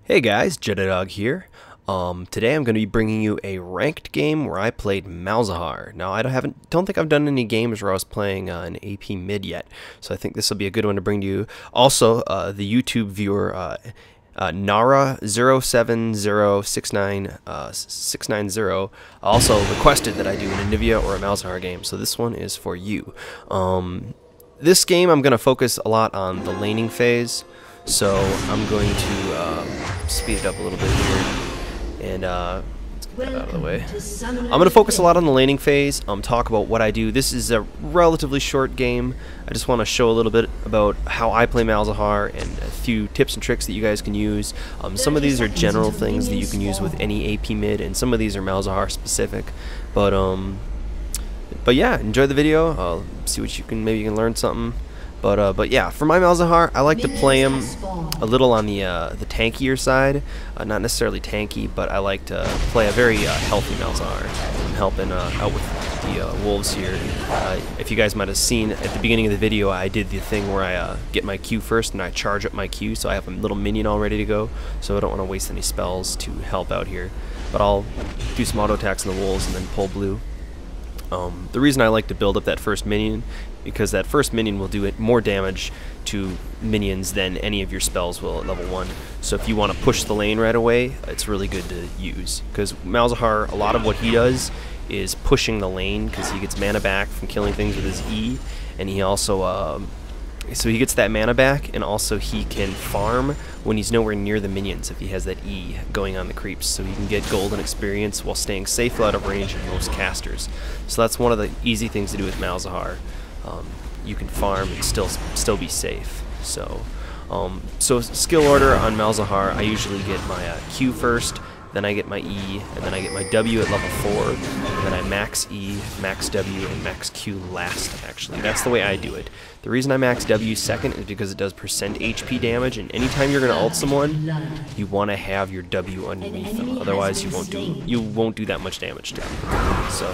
Hey guys, JediDwag here. Today I'm going to be bringing you a ranked game where I played Malzahar. Now I don't think I've done any games where I was playing an AP mid yet, so I think this will be a good one to bring to you. Also, the YouTube viewer Nara07069690 also requested that I do an Anivia or a Malzahar game, so this one is for you. This game I'm going to focus a lot on the laning phase. So I'm going to speed it up a little bit here, and let's get that out of the way. I'm going to focus a lot on the laning phase, talk about what I do. This is a relatively short game. I just want to show a little bit about how I play Malzahar and a few tips and tricks that you guys can use. Some of these are general things that you can use with any AP mid, and some of these are Malzahar specific. But yeah, enjoy the video. See what maybe you can learn something. But yeah, for my Malzahar, I like to play him a little on the tankier side. Not necessarily tanky, but I like to play a very healthy Malzahar. I'm helping out with the wolves here. If you guys might have seen at the beginning of the video, I did the thing where I get my Q first and I charge up my Q, so I have a little minion all ready to go. So I don't want to waste any spells to help out here. But I'll do some auto attacks on the wolves and then pull blue. The reason I like to build up that first minion, because that first minion will do more damage to minions than any of your spells will at level 1. So if you want to push the lane right away, it's really good to use. Because Malzahar, a lot of what he does is pushing the lane, because he gets mana back from killing things with his E, and he also so he gets that mana back, and also he can farm when he's nowhere near the minions if he has that E going on the creeps, so he can get golden experience while staying safe out of range of most casters. So that's one of the easy things to do with Malzahar. You can farm and still be safe. So skill order on Malzahar, I usually get my Q first, then I get my E, and then I get my W at level 4, and then I max E, max W, and max Q last, actually. That's the way I do it. The reason I max W second is because it does percent HP damage, and anytime you're going to ult someone, you want to have your W underneath them. Otherwise, you won't do that much damage to them. So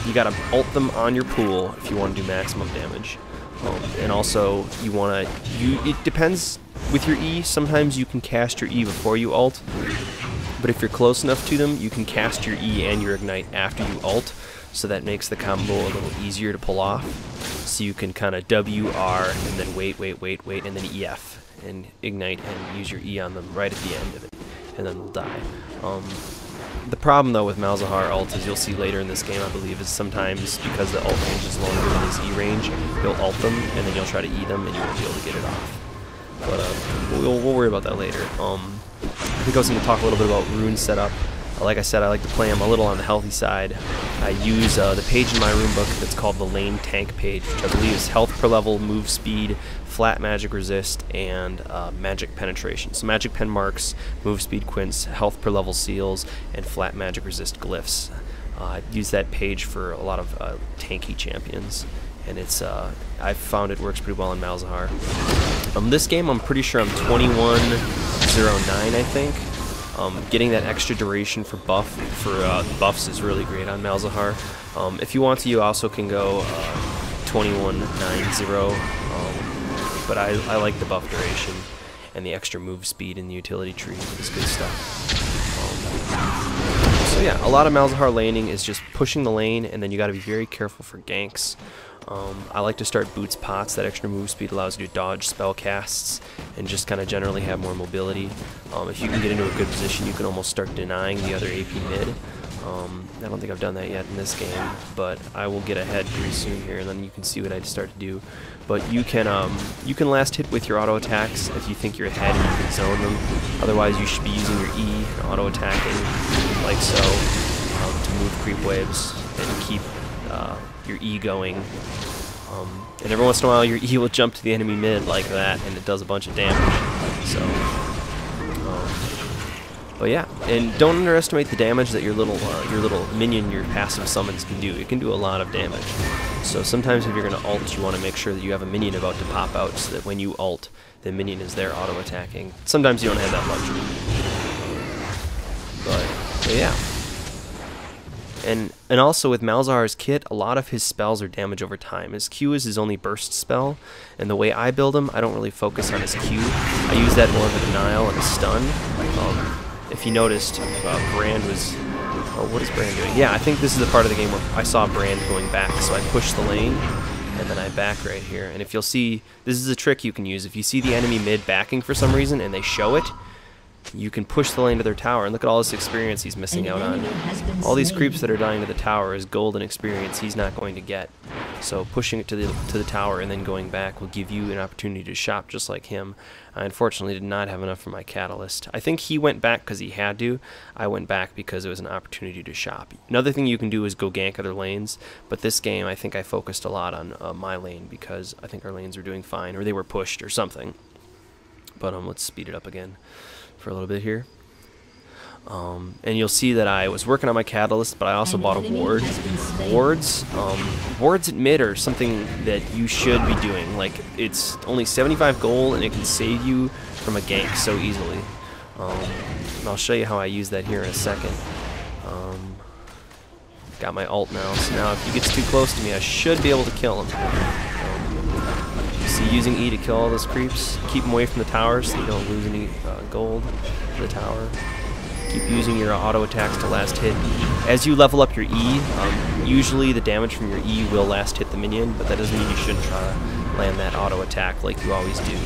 you got to ult them on your pool if you want to do maximum damage. And also, it depends with your E. Sometimes you can cast your E before you ult. But if you're close enough to them, you can cast your E and your Ignite after you ult, so that makes the combo a little easier to pull off. So you can kind of W, R, and then wait, and then EF, and Ignite, and use your E on them right at the end of it, and then they'll die. The problem, though, with Malzahar ult, as you'll see later in this game, I believe, is sometimes, because the ult range is longer than his E range, you'll ult them, and then you'll try to E them, and you won't be able to get it off. But we'll worry about that later. I think I was going to talk a little bit about rune setup. Like I said, I like to play them a little on the healthy side. I use the page in my rune book that's called the lane tank page, which I believe is health per level, move speed, flat magic resist, and magic penetration. So magic pen marks, move speed quints, health per level seals, and flat magic resist glyphs. I use that page for a lot of tanky champions, and it's I've found it works pretty well in Malzahar. This game, I'm pretty sure I'm 2109, I think. Getting that extra duration for buffs is really great on Malzahar. If you want to, you also can go 2190, but I like the buff duration, and the extra move speed in the utility tree is good stuff. So yeah, a lot of Malzahar laning is just pushing the lane, and then you got to be very careful for ganks. I like to start boots pots. That extra move speed allows you to dodge spell casts and just kind of generally have more mobility. If you can get into a good position, you can almost start denying the other AP mid. I don't think I've done that yet in this game, but I will get ahead pretty soon here, and then you can see what I start to do. But you can last hit with your auto attacks if you think you're ahead and you can zone them. Otherwise, you should be using your E and auto attacking like so to move creep waves and keep your E going. And every once in a while, your E will jump to the enemy mid like that, and it does a bunch of damage. So. But yeah, and don't underestimate the damage that your little minion, your passive summons can do. It can do a lot of damage. So sometimes if you're going to ult, you want to make sure that you have a minion about to pop out, so that when you ult, the minion is there auto-attacking. Sometimes you don't have that luxury. But yeah. And also with Malzahar's kit, a lot of his spells are damage over time. His Q is his only burst spell, and the way I build him, I don't really focus on his Q. I use that more of a denial and a stun. If you noticed, Brand was... Oh, what is Brand doing? Yeah, I think this is the part of the game where I saw Brand going back, so I push the lane, and then I back right here. And if you'll see, this is a trick you can use. If you see the enemy mid backing for some reason, and they show it, you can push the lane to their tower, and look at all this experience he's missing out on. All these creeps that are dying to the tower is golden experience he's not going to get. So pushing it to the tower and then going back will give you an opportunity to shop just like him. I unfortunately did not have enough for my catalyst. I think he went back because he had to. I went back because it was an opportunity to shop. Another thing you can do is go gank other lanes, but this game I think I focused a lot on my lane because I think our lanes were doing fine, or they were pushed or something. But let's speed it up again for a little bit here. And you'll see that I was working on my catalyst, but I also bought a ward. Wards at mid are something that you should be doing. Like, it's only 75 gold and it can save you from a gank so easily. And I'll show you how I use that here in a second. Got my ult now, so now if he gets too close to me, I should be able to kill him. You see, using E to kill all those creeps, keep them away from the tower so you don't lose any gold to the tower. Keep using your auto attacks to last hit. As you level up your E, usually the damage from your E will last hit the minion, but that doesn't mean you shouldn't try to land that auto attack like you always do.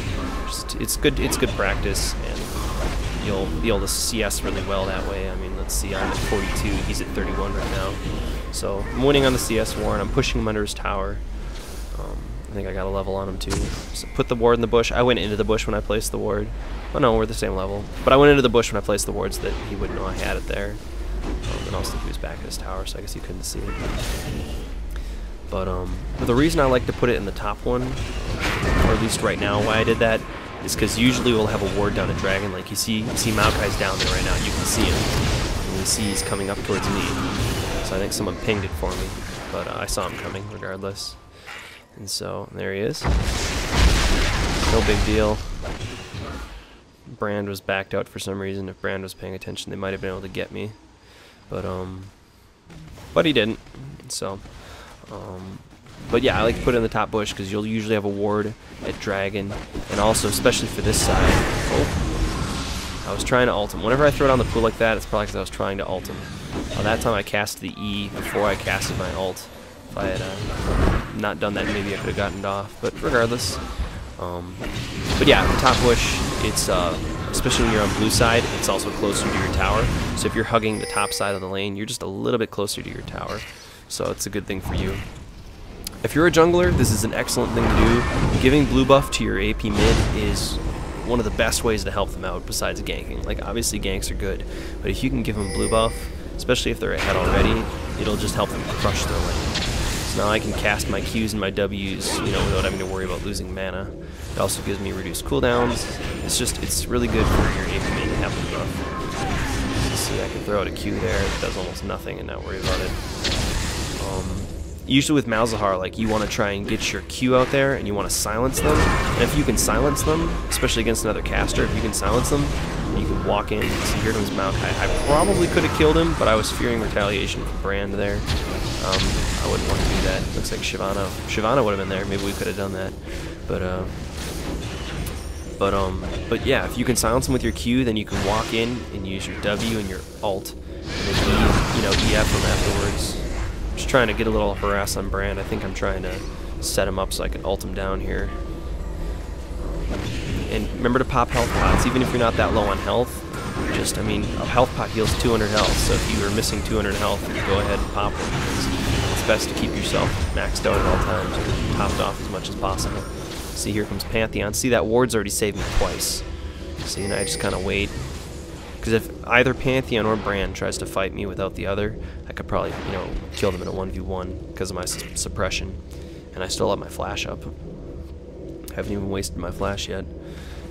It's good practice, and you'll be able to CS really well that way. I mean, let's see, I'm at 42, he's at 31 right now. So I'm winning on the CS war, and I'm pushing him under his tower. I think I got a level on him too. So put the ward in the bush. I went into the bush when I placed the ward. Oh no, we're the same level. But I went into the bush when I placed the wards that he wouldn't know I had it there. And also he was back at his tower, so I guess he couldn't see it. But the reason I like to put it in the top one, or at least right now why I did that, is because usually we'll have a ward down a dragon. Like you see Maokai's down there right now. You can see him. And you see he's coming up towards me. So I think someone pinged it for me. But I saw him coming regardless. And so, there he is. No big deal. Brand was backed out for some reason. If Brand was paying attention, they might have been able to get me. But he didn't. So, but yeah, I like to put it in the top bush because you'll usually have a ward at dragon. And also, especially for this side. Oh, I was trying to ult him. Whenever I throw it on the pool like that, it's probably because I was trying to ult him. That time I cast the E before I casted my ult. If I had not done that, maybe I could have gotten it off, but regardless. But yeah, the top bush, it's especially when you're on blue side, it's also closer to your tower. So if you're hugging the top side of the lane, you're just a little bit closer to your tower. So it's a good thing for you. If you're a jungler, this is an excellent thing to do. Giving blue buff to your AP mid is one of the best ways to help them out besides ganking. Like, obviously ganks are good, but if you can give them blue buff, especially if they're ahead already, it'll just help them crush their lane. So now I can cast my Qs and my Ws, without having to worry about losing mana. It also gives me reduced cooldowns. It's really good for your AP mid to have blue buff. You see, I can throw out a Q there that does almost nothing and not worry about it. Usually with Malzahar, like, you want to try and get your Q out there and you want to silence them. And if you can silence them, especially against another caster, if you can silence them, you can walk in. See, here comes Maokai. I probably could have killed him, but I was fearing retaliation from Brand there. I wouldn't want to do that. Looks like Shyvana would have been there. Maybe we could have done that. But yeah, if you can silence them with your Q, then you can walk in and use your W and your ult, and then EF them afterwards. Just trying to get a little harass on Brand. I think I'm trying to set him up so I can ult him down here. And remember to pop health pots, even if you're not that low on health. A health pot heals 200 health, so if you are missing 200 health, go ahead and pop them. It's best to keep yourself maxed out at all times, or topped off as much as possible. See, here comes Pantheon. See, that ward's already saved me twice. See, and I just kind of wait. Because if either Pantheon or Brand tries to fight me without the other, I could probably, kill them in a 1v1 because of my suppression. And I still have my flash up. Haven't even wasted my flash yet.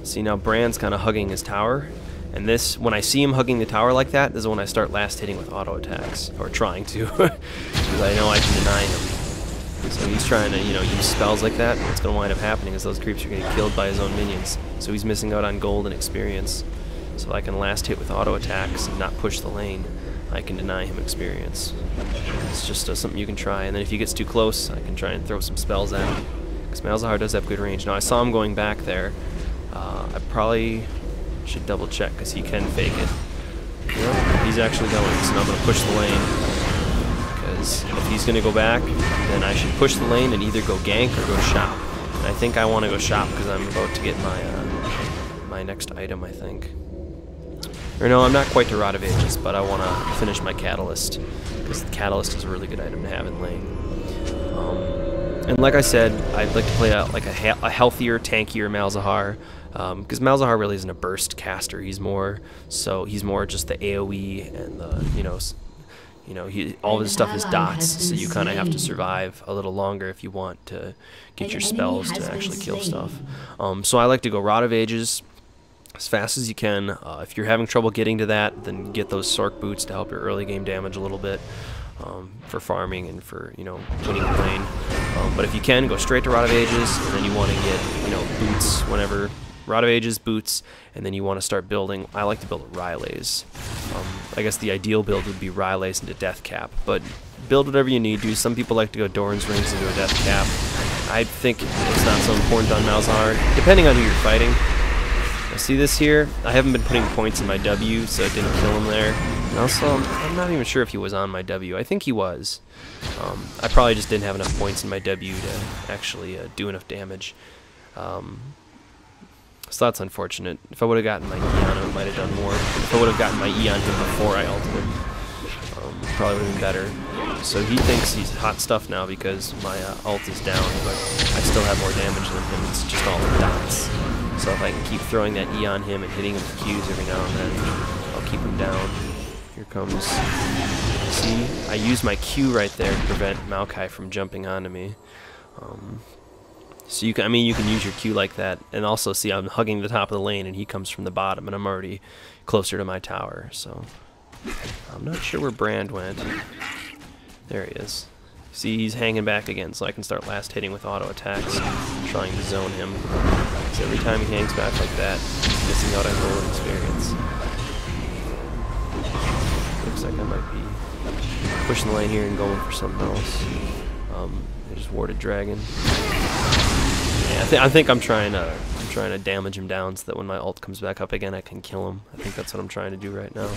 See, now Brand's kind of hugging his tower. And this, when I see him hugging the tower like that, this is when I start last hitting with auto attacks. Or trying to. Because I know I can deny him. So he's trying to, use spells like that. And what's going to wind up happening is those creeps are going to get killed by his own minions. So he's missing out on gold and experience. So I can last hit with auto attacks and not push the lane. I can deny him experience. It's just something you can try, and then if he gets too close, I can try and throw some spells at him. Because Malzahar does have good range. Now I saw him going back there. I probably should double check because he can fake it. Yep, he's actually going, so now I'm going to push the lane. Because if he's going to go back, then I should push the lane and either go gank or go shop. And I think I want to go shop because I'm about to get my my next item, I think. Or no, I'm not quite to Rod of Ages, but I want to finish my Catalyst, because the Catalyst is a really good item to have in lane. And like I said, I'd like to play out like a healthier, tankier Malzahar, because Malzahar really isn't a burst caster. He's more just the AOE and the all of his stuff is dots, so you kind of have to survive a little longer if you want to get your spells to actually kill stuff. So I like to go Rod of Ages as fast as you can. If you're having trouble getting to that, then get those Sork boots to help your early game damage a little bit, for farming and for winning the lane. But if you can, go straight to Rod of Ages, and then you want to get boots whenever. Rod of Ages, boots, and then you want to start building. I like to build Rylays. I guess the ideal build would be Rylays into Death Cap, but build whatever you need to. Some people like to go Doran's Rings into a Death Cap. I think it's not so important on Malzahar, depending on who you're fighting. Now, see this here? I haven't been putting points in my W, so it didn't kill him there. And also, I'm not even sure if he was on my W. I think he was. I probably just didn't have enough points in my W to actually do enough damage. So that's unfortunate. If I would have gotten my E on him, it might have done more. If I would have gotten my E on him before I ulted him, probably would have been better. So he thinks he's hot stuff now because my ult is down, but I still have more damage than him. It's just all the dots. So if I can keep throwing that E on him and hitting him with Qs every now and then, I'll keep him down. Here comes... See? I used my Q right there to prevent Maokai from jumping onto me. So you can use your Q like that, and also see I'm hugging the top of the lane and he comes from the bottom and I'm already closer to my tower, so I'm not sure where Brand went. There he is. See, he's hanging back again, so I can start last hitting with auto attacks, trying to zone him. So every time he hangs back like that, he's missing out on golden experience. Looks like I might be pushing the lane here and going for something else. I just warded Dragon. Yeah, I think I'm trying to damage him down so that when my ult comes back up again, I can kill him. I think that's what I'm trying to do right now.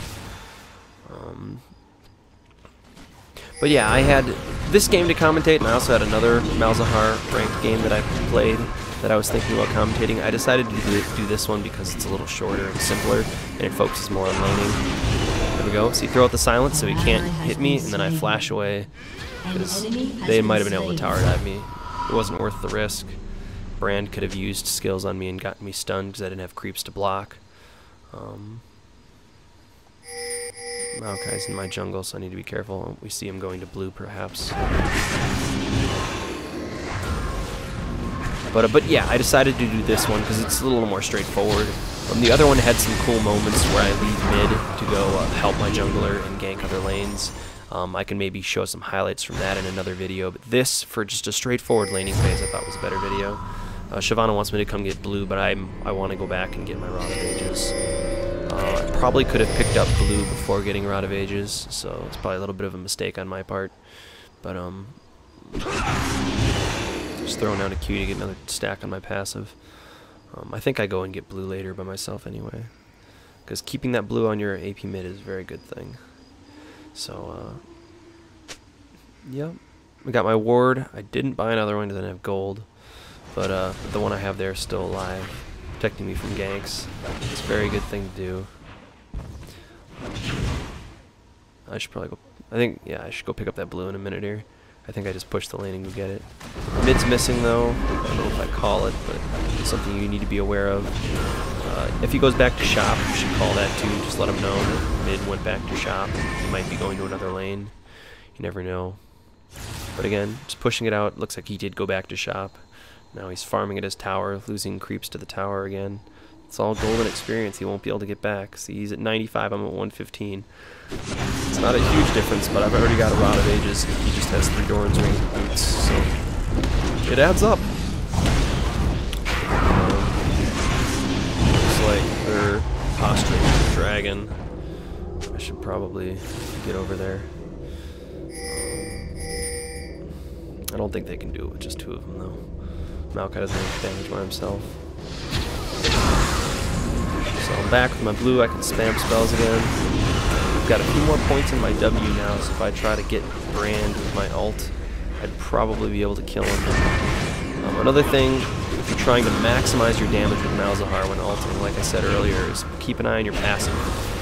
But yeah, I had this game to commentate, and I also had another Malzahar ranked game that I played that I was thinking about commentating. I decided to do this one because it's a little shorter and simpler, and it focuses more on laning. There we go. See, throw out the silence so he can't hit me, and then I flash away, because they might have been able to tower dive me. It wasn't worth the risk. Brand could have used skills on me and gotten me stunned because I didn't have creeps to block. Maokai's in my jungle, so I need to be careful. We see him going to blue, perhaps. But yeah, I decided to do this one because it's a little more straightforward. The other one had some cool moments where I leave mid to go help my jungler and gank other lanes. I can maybe show some highlights from that in another video, but this, for just a straightforward laning phase, I thought was a better video. Shyvana wants me to come get blue, but I want to go back and get my Rod of Ages. I probably could have picked up blue before getting Rod of Ages, so it's probably a little bit of a mistake on my part. But just throwing out a Q to get another stack on my passive. I think I go and get blue later by myself anyway, because keeping that blue on your AP mid is a very good thing. So, yeah, I got my ward. I didn't buy another one because I didn't have gold, but the one I have there is still alive, protecting me from ganks. It's a very good thing to do. I should probably go. I should go pick up that blue in a minute here. I think I just pushed the lane and go get it. Mid's missing though. I don't know if I call it, but it's something you need to be aware of. If he goes back to shop, you should call that too. Just let him know that mid went back to shop. He might be going to another lane. You never know. But again, just pushing it out. Looks like he did go back to shop. Now he's farming at his tower, losing creeps to the tower again. It's all golden experience he won't be able to get back. See, he's at 95, I'm at 115. It's not a huge difference, but I've already got a Rod of Ages. He just has 3 Doran's Rings and boots, so it adds up. Looks like they're posturing for the dragon. I should probably get over there. I don't think they can do it with just 2 of them, though. Maokai doesn't have damage by himself. So I'm back with my blue. I can spam spells again. I've got a few more points in my W now, so if I try to get Brand with my ult, I'd probably be able to kill him. Another thing, if you're trying to maximize your damage with Malzahar when ulting, like I said earlier, is keep an eye on your passive.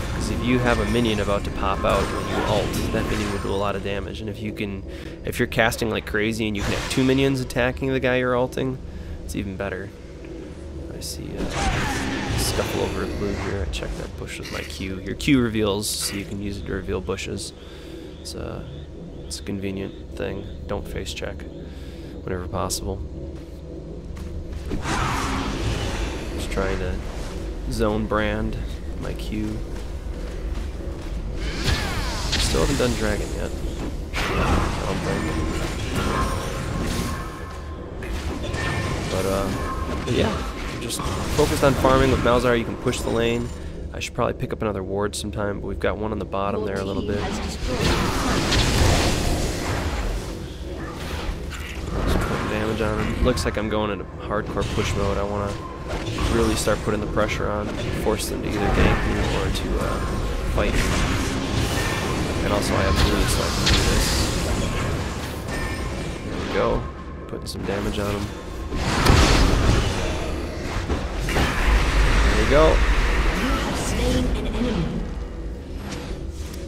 Because if you have a minion about to pop out when you ult, that minion will do a lot of damage. And if you're casting like crazy and you can have 2 minions attacking the guy you're ulting, it's even better. I see scuffle over blue here. I checked that bush with my Q. Your Q reveals, so you can use it to reveal bushes. It's a convenient thing. Don't face check whenever possible. Just trying to zone Brand my Q. Still haven't done Dragon yet. I don't think. But yeah, just focused on farming with Malzahar. You can push the lane. I should probably pick up another ward sometime, but we've got one on the bottom there a little bit. Damage on him. Looks like I'm going into hardcore push mode. I want to really start putting the pressure on, force them to either gank me or to fight me. And also I have blue, so I can do this. There we go. Putting some damage on him. There we go. You have slain an enemy.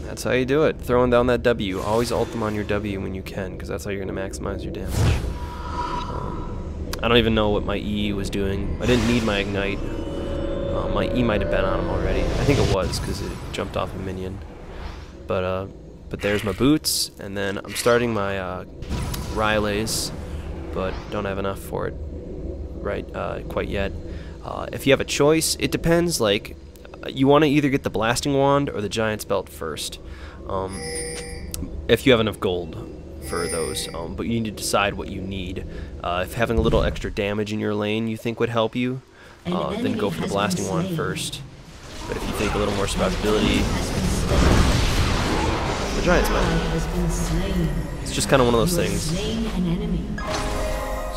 That's how you do it. Throwing down that W. Always ult them on your W when you can, because that's how you're going to maximize your damage. I don't even know what my E was doing. I didn't need my Ignite. My E might have been on him already. I think it was, because it jumped off a minion. But there's my boots, and then I'm starting my Rylays, but don't have enough for it quite yet. If you have a choice, it depends. Like, you want to either get the Blasting Wand or the Giant's Belt first, if you have enough gold for those. But you need to decide what you need. If having a little extra damage in your lane you think would help you, then go for the Blasting Wand first. But if you think a little more survivability, the Giant's Belt. It's just kind of one of those things.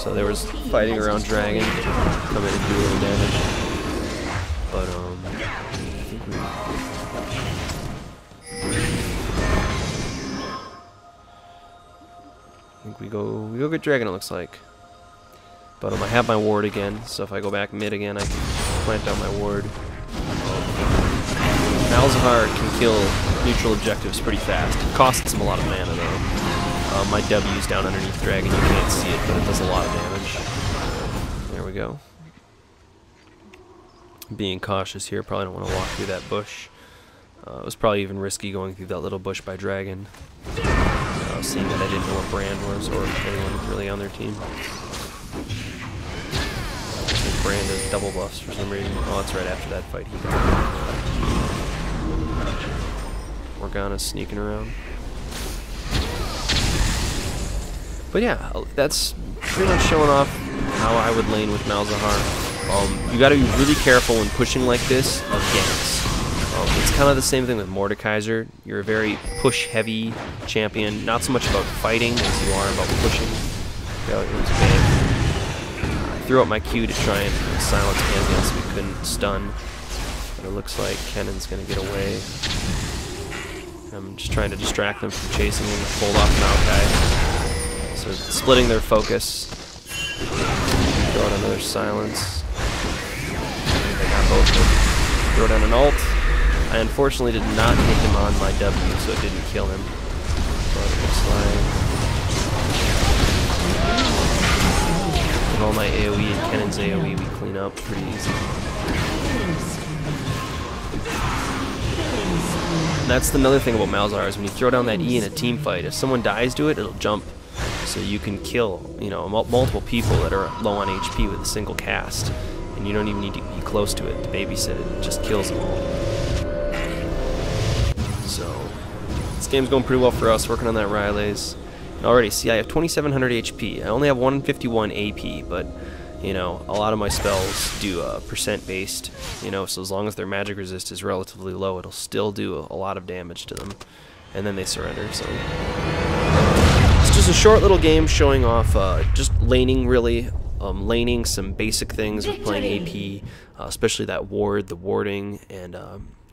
So there was fighting around Dragon, come in and do a little damage. But I think we go get Dragon, it looks like. But I have my ward again, so if I go back mid again, I can plant down my ward. Malzahar can kill neutral objectives pretty fast. It costs him a lot of mana though. My W's down underneath Dragon, you can't see it, but it does a lot of damage. There we go. Being cautious here, probably don't want to walk through that bush. It was probably even risky going through that little bush by Dragon. Seeing that I didn't know what Brand was, or if anyone was really on their team. I think Brand has double buffs for some reason. Oh, it's right after that fight he got. Morgana's sneaking around. But yeah, that's pretty much showing off how I would lane with Malzahar. You got to be really careful when pushing like this of ganks. It's kind of the same thing with Mordekaiser. You're a very push-heavy champion, not so much about fighting as you are about pushing. I threw out my Q to try and silence Pantheon so we couldn't stun, but it looks like Kennon's going to get away. I'm just trying to distract them from chasing him and hold off Maokai. So splitting their focus. Throw out another silence. They got both of them. Throw down an ult. I unfortunately did not hit him on my W, so it didn't kill him. But it looks like with all my AoE and Kennon's AoE, we clean up pretty easy. And that's another thing about Malzahar is when you throw down that E in a team fight, if someone dies to it, it'll jump. So you can kill, multiple people that are low on HP with a single cast, and you don't even need to be close to it to babysit it. It just kills them all. So this game's going pretty well for us. Working on that Rylays. And already, see, I have 2,700 HP. I only have 151 AP, but You know, a lot of my spells do percent based, you know, so as long as their magic resist is relatively low, it'll still do a lot of damage to them, and then they surrender. So it's just a short little game showing off just laning, really. Laning some basic things with playing AP, especially that ward, the warding, and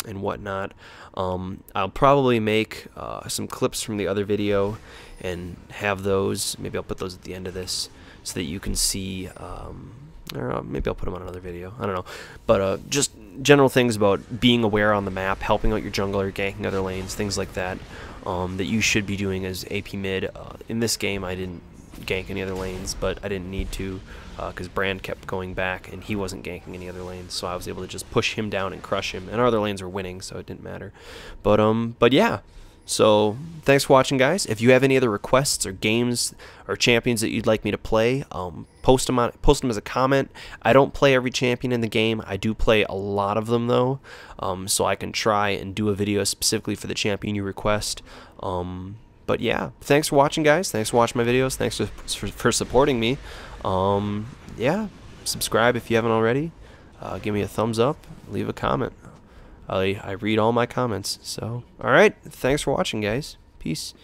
whatnot. I'll probably make some clips from the other video and have those. Maybe I'll put those at the end of this so that you can see. Or maybe I'll put them on another video. I don't know. But just general things about being aware on the map, helping out your jungler, ganking other lanes, things like that, that you should be doing as AP mid. In this game, I didn't gank any other lanes, but I didn't need to because Brand kept going back and he wasn't ganking any other lanes, so I was able to just push him down and crush him, and our other lanes were winning, so it didn't matter. But yeah, so thanks for watching, guys. If you have any other requests or games or champions that you'd like me to play, post them as a comment. I don't play every champion in the game. I do play a lot of them though, so I can try and do a video specifically for the champion you request. But yeah, thanks for watching, guys. Thanks for watching my videos. Thanks for supporting me. Yeah, subscribe if you haven't already. Give me a thumbs up. Leave a comment. I read all my comments. So, all right. Thanks for watching, guys. Peace.